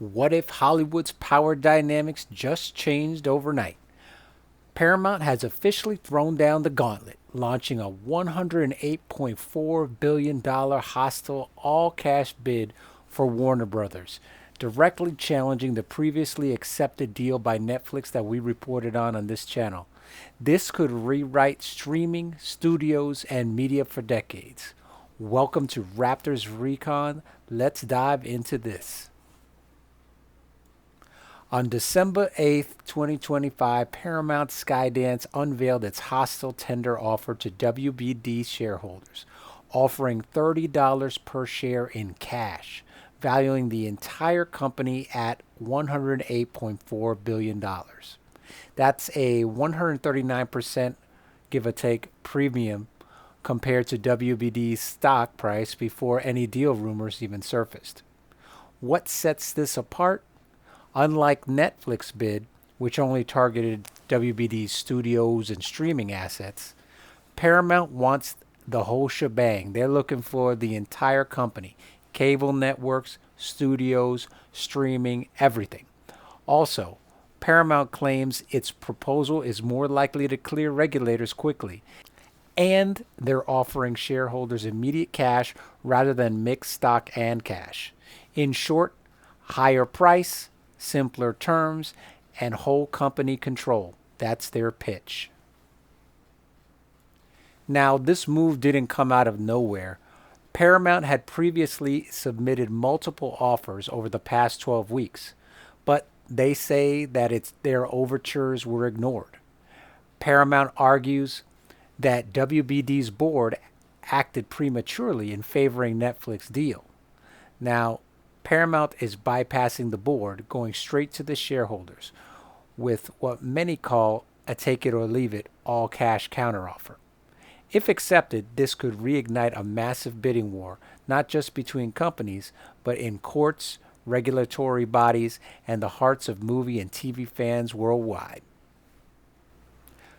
What if Hollywood's power dynamics just changed overnight? Paramount has officially thrown down the gauntlet, launching a $108.4 billion hostile all cash bid for Warner Brothers, directly challenging the previously accepted deal by Netflix that we reported on this channel. This could rewrite streaming, studios, and media for decades. Welcome to Raptor's Recon. Let's dive into this. On December 8th, 2025, Paramount Skydance unveiled its hostile tender offer to WBD shareholders, offering $30 per share in cash, valuing the entire company at $108.4 billion. That's a 139% give or take premium compared to WBD's stock price before any deal rumors even surfaced. What sets this apart? Unlike Netflix bid, which only targeted WBD's studios and streaming assets, Paramount wants the whole shebang. They're looking for the entire company, cable networks, studios, streaming, everything. Also, Paramount claims its proposal is more likely to clear regulators quickly, and they're offering shareholders immediate cash rather than mixed stock and cash. In short, higher price, simpler terms, and whole company control. That's their pitch. Now, this move didn't come out of nowhere. Paramount had previously submitted multiple offers over the past 12 weeks, but they say that their overtures were ignored. Paramount argues that WBD's board acted prematurely in favoring Netflix deal. Now, Paramount is bypassing the board, going straight to the shareholders with what many call a take it or leave it all cash counteroffer. If accepted, this could reignite a massive bidding war, not just between companies, but in courts, regulatory bodies, and the hearts of movie and TV fans worldwide.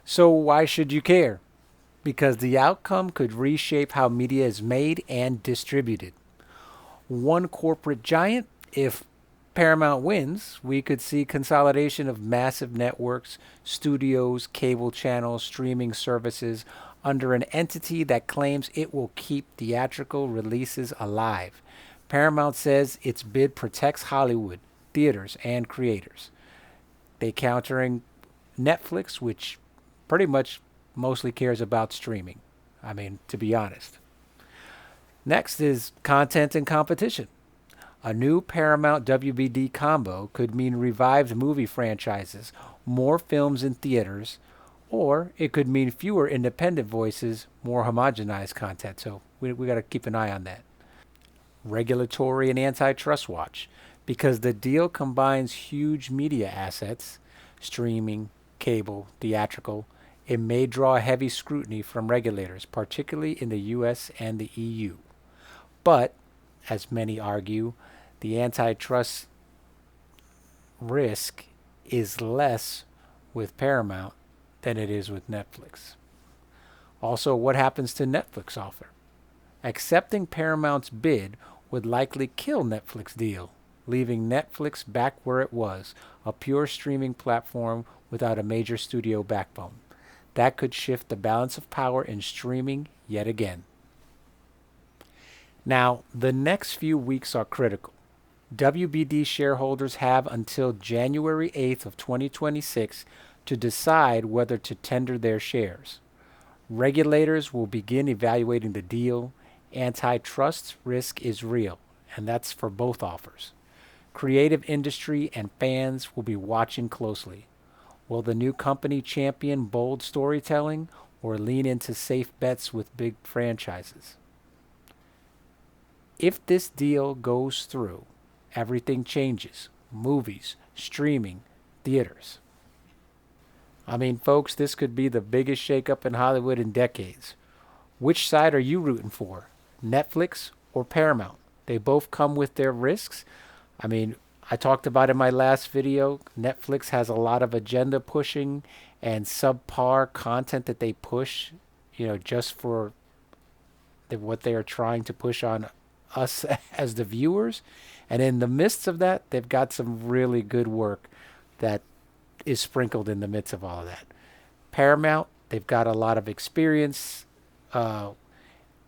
So, why should you care? Because the outcome could reshape how media is made and distributed. One corporate giant, if Paramount wins, we could see consolidation of massive networks, studios, cable channels, streaming services under an entity that claims it will keep theatrical releases alive. Paramount says its bid protects Hollywood, theaters, and creators. They countering Netflix, which pretty much mostly cares about streaming. I mean, to be honest. Next is content and competition. A new Paramount WBD combo could mean revived movie franchises, more films in theaters, or it could mean fewer independent voices, more homogenized content. So we got to keep an eye on that. Regulatory and antitrust watch. Because the deal combines huge media assets, streaming, cable, theatrical, it may draw heavy scrutiny from regulators, particularly in the US and the EU. But, as many argue, the antitrust risk is less with Paramount than it is with Netflix. Also, what happens to Netflix offer? Accepting Paramount's bid would likely kill Netflix deal, leaving Netflix back where it was, a pure streaming platform without a major studio backbone. That could shift the balance of power in streaming yet again. Now, the next few weeks are critical. WBD shareholders have until January 8th of 2026 to decide whether to tender their shares. Regulators will begin evaluating the deal. Antitrust risk is real, and that's for both offers. Creative industry and fans will be watching closely. Will the new company champion bold storytelling or lean into safe bets with big franchises? If this deal goes through, everything changes. Movies, streaming, theaters. I mean, folks, this could be the biggest shakeup in Hollywood in decades. Which side are you rooting for? Netflix or Paramount? They both come with their risks. I mean, I talked about in my last video, Netflix has a lot of agenda pushing and subpar content that they push, just for what they are trying to push on us as the viewers. And in the midst of that, they've got some really good work that is sprinkled in the midst of all of that. Paramount, they've got a lot of experience, uh,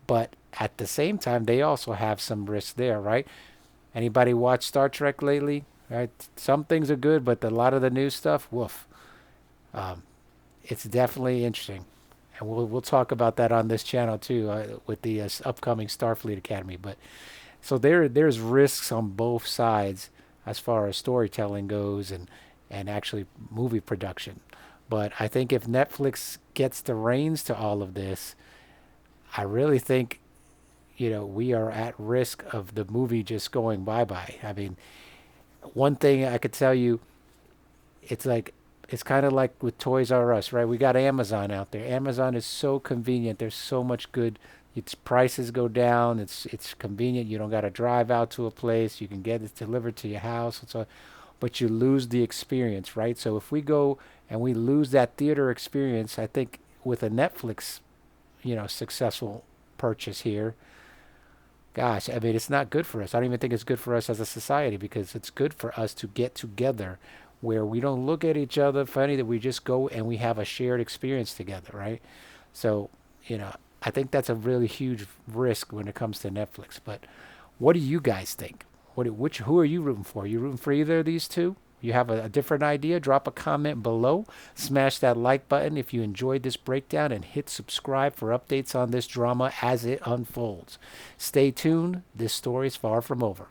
but at the same time, they also have some risks there, right? Anybody watch Star Trek lately? Right, some things are good, but a lot of the new stuff, woof. Um, it's definitely interesting, and we'll talk about that on this channel too, with the upcoming Starfleet Academy. But so there's risks on both sides as far as storytelling goes, and actually movie production. But I think if Netflix gets the reins to all of this, I really think we are at risk of the movie just going bye bye. I mean, one thing I could tell you, it's like it's kind of like with Toys R Us, right? We got Amazon out there. Amazon is so convenient. There's so much good. Its prices go down. It's convenient. You don't got to drive out to a place. You can get it delivered to your house. And so, but you lose the experience, right? So if we go and we lose that theater experience, I think with a Netflix, successful purchase here, gosh, I mean, it's not good for us. I don't even think it's good for us as a society, because it's good for us to get together where we don't look at each other funny, that we just go and we have a shared experience together, right? So, I think that's a really huge risk when it comes to Netflix. But what do you guys think? Who are you rooting for? Are you rooting for either of these two? You have a different idea? Drop a comment below. Smash that like button if you enjoyed this breakdown, and hit subscribe for updates on this drama as it unfolds. Stay tuned. This story is far from over.